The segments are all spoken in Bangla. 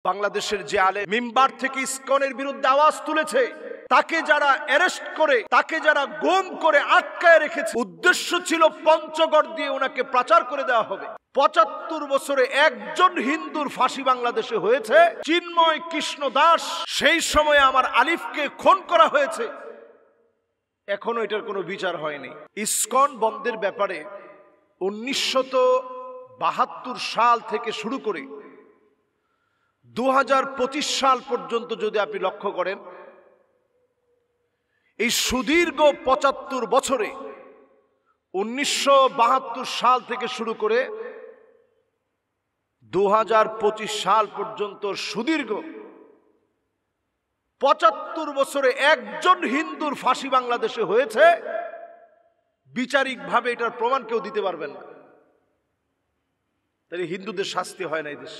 বাংলাদেশের যে আলেম মিম্বার থেকে ইসকনের বিরুদ্ধে আওয়াজ তুলেছে, তাকে যারা অ্যারেস্ট করে, তাকে যারা গুম করে আটকায় রেখেছে, উদ্দেশ্য ছিল পঞ্চগড় দিয়ে ওনাকে প্রচার করে দেওয়া হবে। ৭৫ বছরে একজন হিন্দুর ফাঁসি বাংলাদেশে হয়েছে, চিন্ময় কৃষ্ণ দাস। সেই সময় আমার আলিফকে খুন করা হয়েছে, এখনো এটার কোনো বিচার হয়নি। ইসকন বন্ধের ব্যাপারে ১৯৭২ সাল থেকে শুরু করে ২০২৫ সাল পর্যন্ত যদি আপনি লক্ষ্য করেন, এই সুদীর্ঘ ৭৫ বছরে ১৯৭২ সাল থেকে শুরু করে ২০২৫ সাল পর্যন্ত সুদীর্ঘ ৭৫ বছরে একজন হিন্দুর ফাঁসি বাংলাদেশে হয়েছে, বিচারিকভাবে এটার প্রমাণ কেউ দিতে পারবেন না। তাহলে হিন্দুদের শাস্তি হয় না এই দেশ।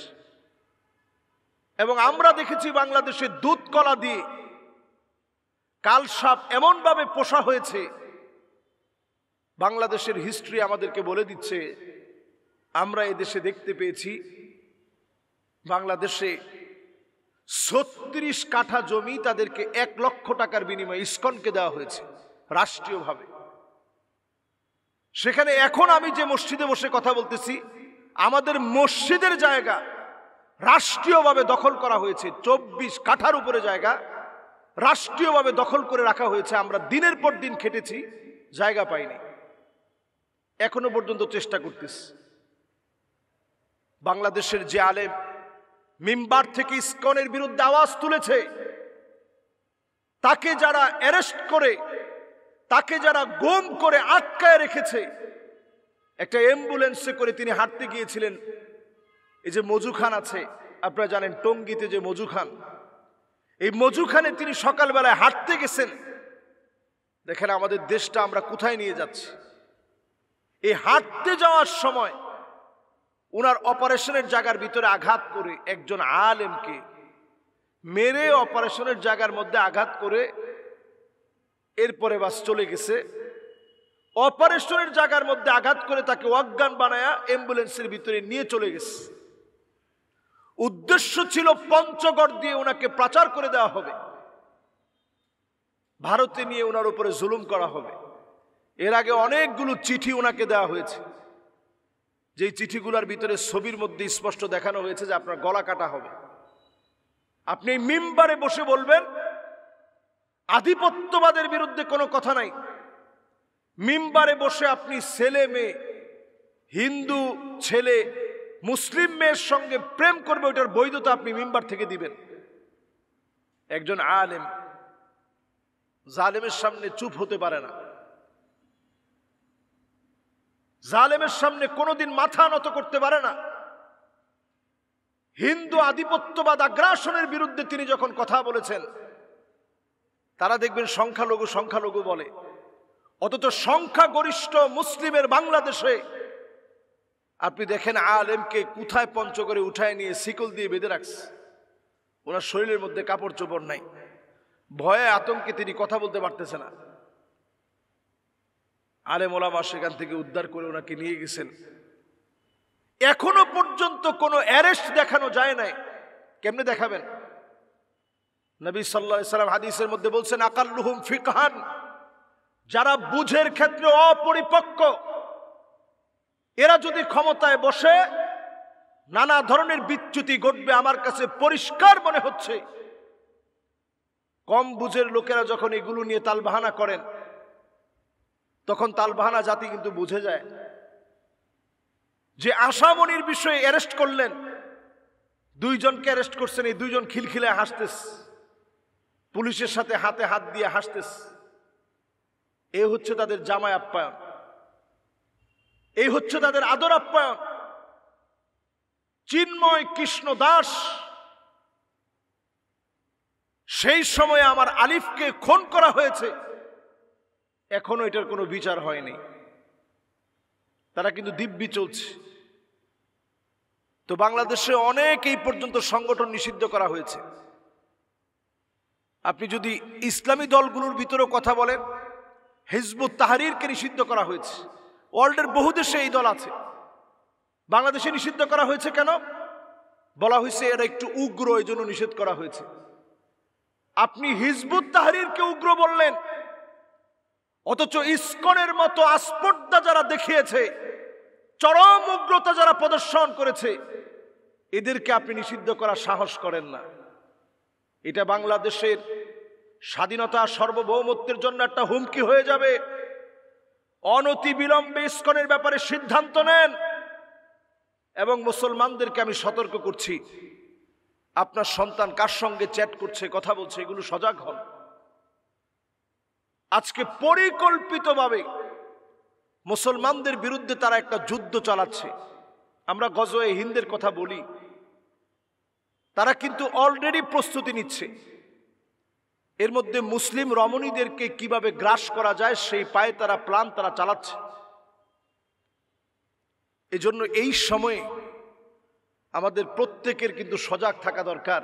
এবং আমরা দেখেছি বাংলাদেশে দুধ কলা দিয়ে কালসাপ এমন ভাবে পোষা হয়েছে, বাংলাদেশের হিস্ট্রি আমাদেরকে বলে দিচ্ছে। আমরা এই দেশে দেখতে পেয়েছি বাংলাদেশে ৩৬ কাঠা জমি তাদেরকে ১ লক্ষ টাকার বিনিময়ে ইসকনকে দেওয়া হয়েছে রাষ্ট্রীয়ভাবে। সেখানে এখন আমি যে মসজিদে বসে কথা বলতেছি, আমাদের মসজিদের জায়গা রাষ্ট্রীয়ভাবে দখল করা হয়েছে। ২৪ কাঠার উপরে জায়গা রাষ্ট্রীয়ভাবে দখল করে রাখা হয়েছে। আমরা দিনের পর দিন খেটেছি, জায়গা পাইনি, এখনো পর্যন্ত চেষ্টা করতেছি। বাংলাদেশের যে আলেম মিম্বার থেকে ইসকনের বিরুদ্ধে আওয়াজ তুলেছে, তাকে যারা অ্যারেস্ট করে, তাকে যারা গুম করে আটকায় রেখেছে, একটা অ্যাম্বুলেন্সে করে তিনি হাঁটতে গিয়েছিলেন। এই যে মজু খান আছে, আপনারা জানেন টঙ্গীতে যে মজু খান, এই মজু খানে তিনি সকালবেলায় হাঁটতে গেছেন। দেখেন আমাদের দেশটা আমরা কোথায় নিয়ে যাচ্ছি। এই হাঁটতে যাওয়ার সময় ওনার অপারেশনের জায়গার ভিতরে আঘাত করে একজন আলেমকে মেরে অপারেশনের জায়গার মধ্যে আঘাত করে এরপরে বাস চলে গেছে। অপারেশনের জায়গার মধ্যে আঘাত করে তাকে অজ্ঞান বানায়া অ্যাম্বুলেন্সের ভিতরে নিয়ে চলে গেছে। উদ্দেশ্য ছিল পঞ্চগড় দিয়ে ওনাকে প্রচার করে দেওয়া হবে, ভারতে নিয়ে ওনার উপরে জুলুম করা হবে। এর আগে অনেকগুলো চিঠি ওনাকে দেওয়া হয়েছে, যেই চিঠিগুলোর ভিতরে ছবির মধ্যে স্পষ্ট দেখানো হয়েছে যে আপনার গলা কাটা হবে। আপনি মিম্বারে বসে বলবেন আধিপত্যবাদের বিরুদ্ধে কোনো কথা নাই, মিম্বারে বসে আপনি ছেলে মেয়ে, হিন্দু ছেলে মুসলিম মেয়ের সঙ্গে প্রেম করবে, ওইটার বৈধতা আপনি মিম্বার থেকে দিবেন। একজন আলেম জালেমের সামনে চুপ হতে পারে না, জালেমের সামনে কোনোদিন মাথা নত করতে পারে না। হিন্দু আধিপত্যবাদ আগ্রাসনের বিরুদ্ধে তিনি যখন কথা বলেছেন, তারা দেখবেন সংখ্যালঘু সংখ্যালঘু বলে, অথচ সংখ্যাগরিষ্ঠ মুসলিমের বাংলাদেশে আপনি দেখেন আলেমকে কোথায় পঞ্চগড়ে উঠায় নিয়ে শিকল দিয়ে বেঁধে রাখছে। ওনার শরীরের মধ্যে কাপড় চোপড় নাই, ভয়ে আতঙ্কে তিনি কথা বলতে পারতেছে না। আলেম ওলামা সেখান থেকে উদ্ধার করে ওনাকে নিয়ে গেছেন। এখনো পর্যন্ত কোনো অ্যারেস্ট দেখানো যায় নাই। কেমনে দেখাবেন? নবী সাল্লাল্লাহু আলাইহি ওয়াসাল্লাম হাদিসের মধ্যে বলছেন, আকাল্লুহুম ফিকহান, যারা বুঝের ক্ষেত্রে অপরিপক্ক, এরা যদি ক্ষমতায় বসে নানা ধরনের বিচ্যুতি ঘটবে। আমার কাছে পরিষ্কার মনে হচ্ছে কম বুঝের লোকেরা যখন এগুলো নিয়ে তালবাহানা করেন, তখন তালবাহানা জাতি কিন্তু বুঝে যায় যে আশামনির বিষয়ে অ্যারেস্ট করলেন, 2 জনকে অ্যারেস্ট করছেন, এই 2 জন খিলখিলে হাসতেস, পুলিশের সাথে হাতে হাত দিয়ে হাসতেস। এই হচ্ছে তাদের জামাই আপ্যায়ন, এই হচ্ছে তাদের আদর আপ্যায়ন। চিন্ময় কৃষ্ণ দাস, সেই সময় আমার আলিফকে খুন করা হয়েছে, এখনো এটার কোনো বিচার হয়নি। তারা কিন্তু দিব্যি চলছে। তো বাংলাদেশে অনেক এই পর্যন্ত সংগঠন নিষিদ্ধ করা হয়েছে। আপনি যদি ইসলামী দলগুলোর ভিতরেও কথা বলেন, হিজবুত তাহরিরকে নিষিদ্ধ করা হয়েছে। ওয়ার্ল্ডের বহু দেশে এই দল আছে, বাংলাদেশে নিষিদ্ধ করা হয়েছে কেন? বলা হয়েছে এরা একটু উগ্র, এই জন্য নিষেধ করা হয়েছে। আপনি হিজবুত তাহরীরকে উগ্র বললেন, অথচ ইসকনের মতো আস্পর্ধা যারা দেখিয়েছে, চরম উগ্রতা যারা প্রদর্শন করেছে, এদেরকে আপনি নিষিদ্ধ করার সাহস করেন না। এটা বাংলাদেশের স্বাধীনতা সার্বভৌমত্বের জন্য একটা হুমকি হয়ে যাবে। অনতি বিলম্বে ইসকনের ব্যাপারে সিদ্ধান্ত নেন। এবং মুসলমানদেরকে আমি সতর্ক করছি, আপনার সন্তান কার সঙ্গে চ্যাট করছে, কথা বলছে, এগুলো সজাগ হন। আজকে পরিকল্পিতভাবে মুসলমানদের বিরুদ্ধে তারা একটা যুদ্ধ চালাচ্ছে। আমরা গজওয়ে হিন্দের কথা বলি, তারা কিন্তু অলরেডি প্রস্তুতি নিচ্ছে। এর মধ্যে মুসলিম রমণীদেরকে কিভাবে গ্রাস করা যায় সেই পায়ে তারা প্ল্যান তারা চালাচ্ছে। এজন্য এই সময়ে আমাদের প্রত্যেকের কিন্তু সজাগ থাকা দরকার।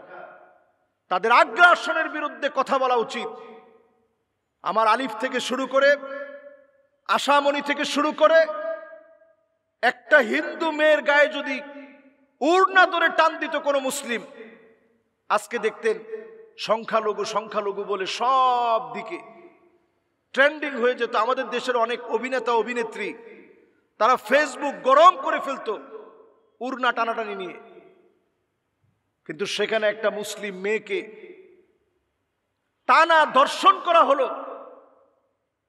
তাদের আগ্রাসনের বিরুদ্ধে কথা বলা উচিত। আমার আলিফ থেকে শুরু করে, আশামণি থেকে শুরু করে, একটা হিন্দু মেয়ের গায়ে যদি উড়না ধরে টান দিত কোনো মুসলিম, আজকে দেখতেন সংখ্যালঘু সংখ্যালঘু বলে সব দিকে ট্রেন্ডিং হয়ে যেত। আমাদের দেশের অনেক অভিনেতা অভিনেত্রী তারা ফেসবুক গরম করে ফেলতো উড়না টানাটানি নিয়ে। কিন্তু সেখানে একটা মুসলিম মেয়েকে টানা ধর্ষণ করা হলো,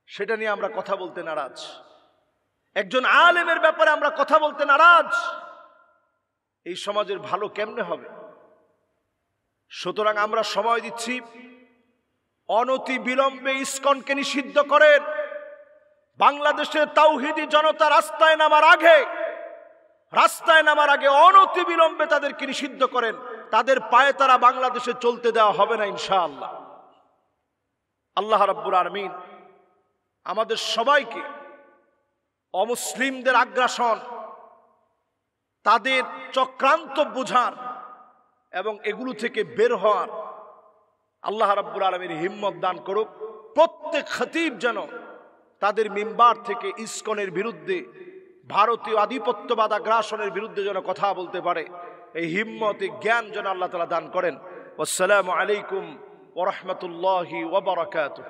সেটা নিয়ে আমরা কথা বলতে নারাজ। একজন আলেমের ব্যাপারে আমরা কথা বলতে নারাজ। এই সমাজের ভালো কেমনে হবে? সুতরাং আমরা সময় দিচ্ছি, অনতি বিলম্বে ইসকনকে নিষিদ্ধ করেন। বাংলাদেশের তাওহীদি জনতা রাস্তায় নামার আগে অনতি বিলম্বে তাদেরকে নিষিদ্ধ করেন। তাদের পায়ে তারা বাংলাদেশে চলতে দেওয়া হবে না ইনশাআল্লাহ। আল্লাহ রাব্বুল আলামিন আমাদের সবাইকে অমুসলিমদের আগ্রাসন, তাদের চক্রান্ত বোঝার এবং এগুলো থেকে বের হওয়ার আল্লাহ রাব্বুল আলামিন হিম্মত দান করুক। প্রত্যেক খতিব যেন তাদের মিম্বার থেকে ইসকনের বিরুদ্ধে, ভারতীয় আধিপত্যবাদ আগ্রাসনের বিরুদ্ধে যেন কথা বলতে পারে। এই হিম্মত, এই জ্ঞান যেন আল্লাহ তাআলা দান করেন। আসসালামু আলাইকুম ওয়া রাহমাতুল্লাহি ওয়া বারাকাতুহু।